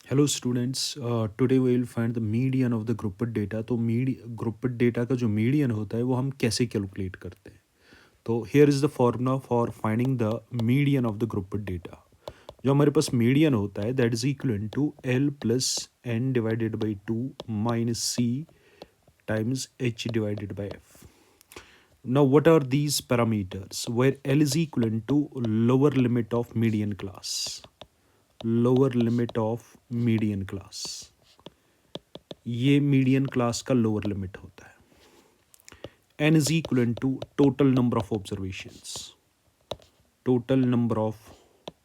Hello students, today we will find the median of the grouped data. तो grouped data का जो median होता है वो हम कैसे कैलकुलेट करते हैं। तो here is the formula for finding the median of the grouped data. जो हमारे पास मीडियन होता है that is equal to L plus N divided by two minus C times H divided by F. Now what are these parameters where L is equal to lower limit of median class. Lower limit of median class, ये median class का lower limit होता है। n is equal to total number of observations. Total number of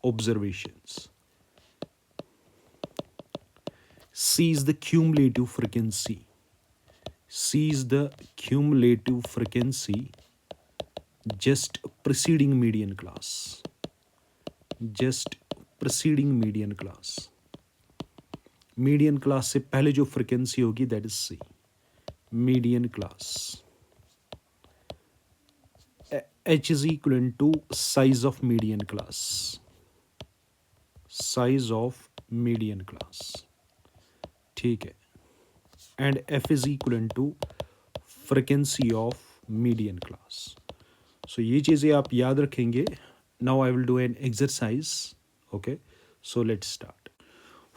observations. c is the cumulative frequency. c is the cumulative frequency just preceding median class. just preceding median class. Median class से पहले जो frequency होगी that is C, median class. H is equal to size of median class. Size of median class, ठीक है। And F is equal to frequency of median class. So ये चीज़ें आप याद रखेंगे। Now I will do an exercise. Okay, so let's start.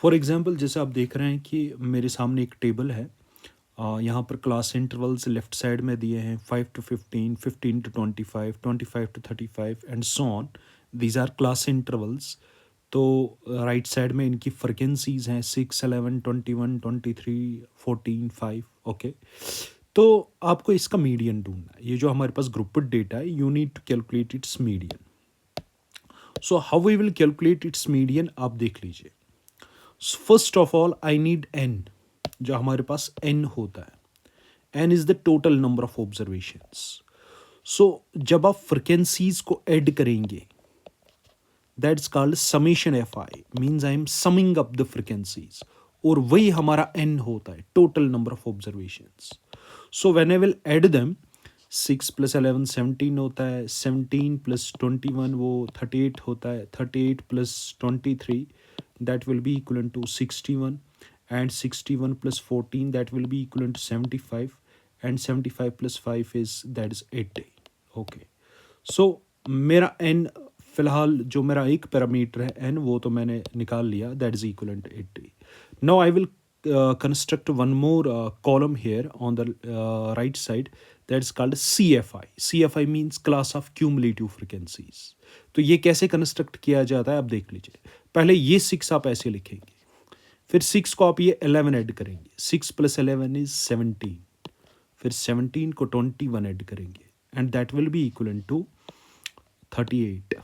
For example, जैसे आप देख रहे हैं कि मेरे सामने एक टेबल है। यहाँ पर क्लास इंटरवल्स लेफ्ट साइड में दिए हैं 5 to 15, 15 to 25, 25 to 35 and so on. These are class intervals. तो राइट साइड में इनकी फ्रिक्वेंसीज हैं 6, 11, 21, 23, 14, 5। ओके, तो आपको इसका मीडियन ढूंढना है। ये जो हमारे पास ग्रुप्ड डेटा है, you need to calculate its median. So how we will calculate its median, आप देख लीजिए। First of all I need N. जो हमारे पास एन होता है, N is the total number of observations. So जब आप फ्रिक्वेंसीज को ऐड करेंगे that's called summation F I, means I am summing up the frequencies, और वही हमारा एन होता है, total number of observations. So when I will add them, 6 + 11 17 होता है, 17 + 21 वो 38 होता है, 38 + 23 that will be equivalent to 61, and 61 + 14 that will be equivalent to 75, and 75 + 5 is that is 80. okay, so मेरा n फिलहाल जो मेरा एक पैरामीटर है n, वो तो मैंने निकाल लिया, that is equivalent to 80. now I will construct one more column here on the right side, that is called CFI. CFI means class of cumulative frequencies. तो ये कैसे कंस्ट्रक्ट किया जाता है आप देख लीजिए। पहले ये 6 आप ऐसे लिखेंगे, फिर 6 को आप ये 11 ऐड करेंगे, 6 + 11 इज 17, फिर 17 को 21 ऐड करेंगे and that will be equal to 38,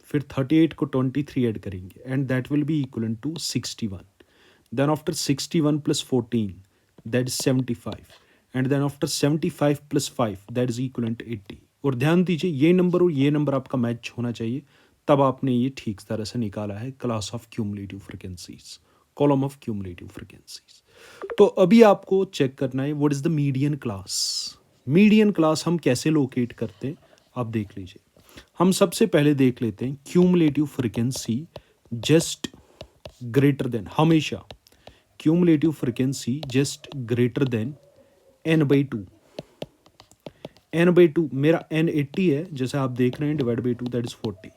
फिर 38 को 23 ऐड करेंगे and that will be equal to 61, then after 61 + 14 that is 75, and then after 75 + 5 that is equal to 80। और ध्यान दीजिए ये नंबर और ये नंबर आपका मैच होना चाहिए, तब आपने ये ठीक तरह से निकाला है class of cumulative frequencies, column of cumulative frequencies. तो अभी आपको चेक करना है what is the median class. Median class हम कैसे लोकेट करते हैं आप देख लीजिए। हम सबसे पहले देख लेते हैं cumulative frequency just greater than, हमेशा cumulative frequency just greater than n/2। n/2 मेरा n 80 है, जैसे आप देख रहे हैं, divide by 2 that is 40।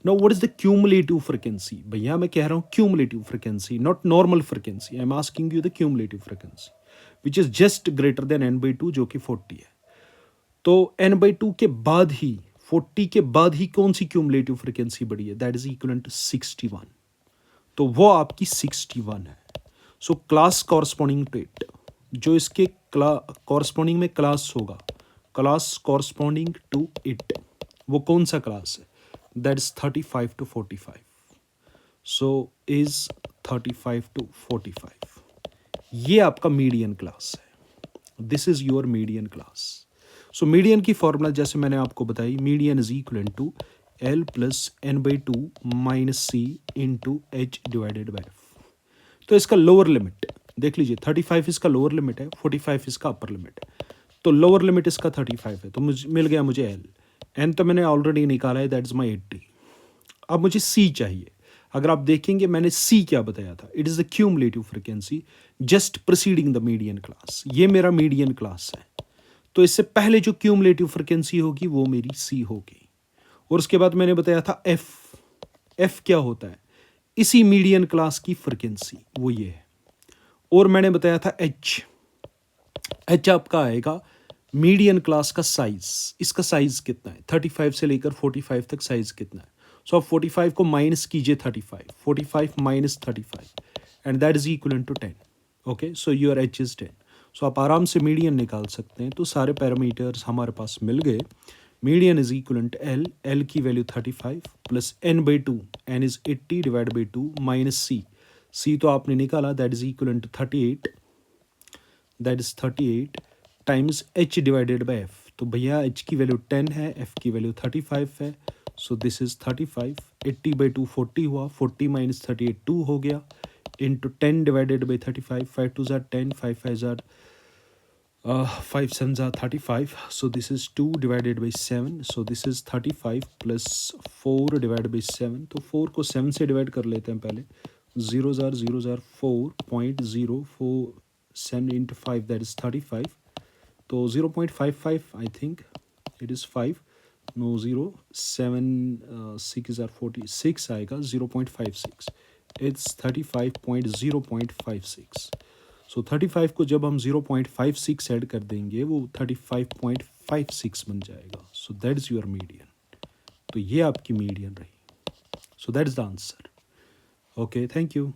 Now what is the cumulative frequency? भैया मैं कह रहा हूँ cumulative frequency, not normal frequency. I am asking you the cumulative frequency which is just greater than n/2, जो कि 40 है। तो n/2 के बाद ही, 40 के बाद ही कौन सी क्यूमुलेटिव फ्रिक्वेंसी बढ़ी है? That is equal to 61। तो वो आपकी 61 है। So class corresponding to it, जो इसके कॉरस्पॉन्डिंग में क्लास होगा, क्लास कॉरस्पॉन्डिंग टू इट, वो कौन सा क्लास है? That is 35 to 45। So is 35 to 45 ये आपका मीडियन क्लास है। This is your median class. So median की फॉर्मूला जैसे मैंने आपको बताई, median is equal to L + n/2 - C × H divided by F। तो इसका लोअर लिमिट देख लीजिए, 35 इसका लोअर लिमिट है, 45 इसका अपर लिमिट है। तो लोअर लिमिट इसका 35 है, तो मुझे मिल गया मुझे L। N तो मैंने ऑलरेडी निकाला है, दैट इज माई 80। अब मुझे C चाहिए। अगर आप देखेंगे मैंने सी क्या बताया था, it is the cumulative frequency just preceding the median class. ये मेरा मीडियन क्लास है, तो इससे पहले जो क्यूमुलेटिव फ्रिक्वेंसी होगी वो मेरी सी होगी। और उसके बाद मैंने बताया था एफ, एफ क्या होता है, इसी मीडियन क्लास की फ्रिक्वेंसी, वो ये है। और मैंने बताया था एच, एच आपका आएगा मीडियन क्लास का साइज, इसका साइज कितना है, 35 से लेकर 45 तक साइज कितना है। सो आप 45 को माइनस कीजिए 35, 45 minus 35 and that is equal to 10। Okay, so your H is 10। सो आप आराम से मीडियन निकाल सकते हैं। तो सारे पैरामीटर्स हमारे पास मिल गए। Median is equal to L, L की value 35 plus N by two, N is 80 divide by 2 minus C, C तो आपने निकाला that is equal to 38, that is 38 times H divided by F. तो भैया एच की वैल्यू 10 है, F की value 35 है, सो दिस इज 35, 80 बाई 2 40 हुआ, 40 माइनस 38 2 हो गया, इंटू 10 डिवाइडेड बाई 35, 5 2 ज़ार 10, 5 5 ज़ार 5 7 ज़ार 35, so this is 2 divided by 7, so this is 35 plus 4 divide by 7, तो 4 को 7 से डिवाइड कर लेते हैं पहले, 0 ज़ार 0 ज़ार 4.04 7 इंटू 5 दैट इज 35, तो 0.55 I think it is 5, no 0 7 6 आर 46 आएगा, 0.56, इट्स 35.0.56। सो 35 को जब हम 0.56 ऐड कर देंगे वो 35.56 बन जाएगा। So that is your median. तो ये आपकी मीडियन रही। So that is the answer. Okay, thank you.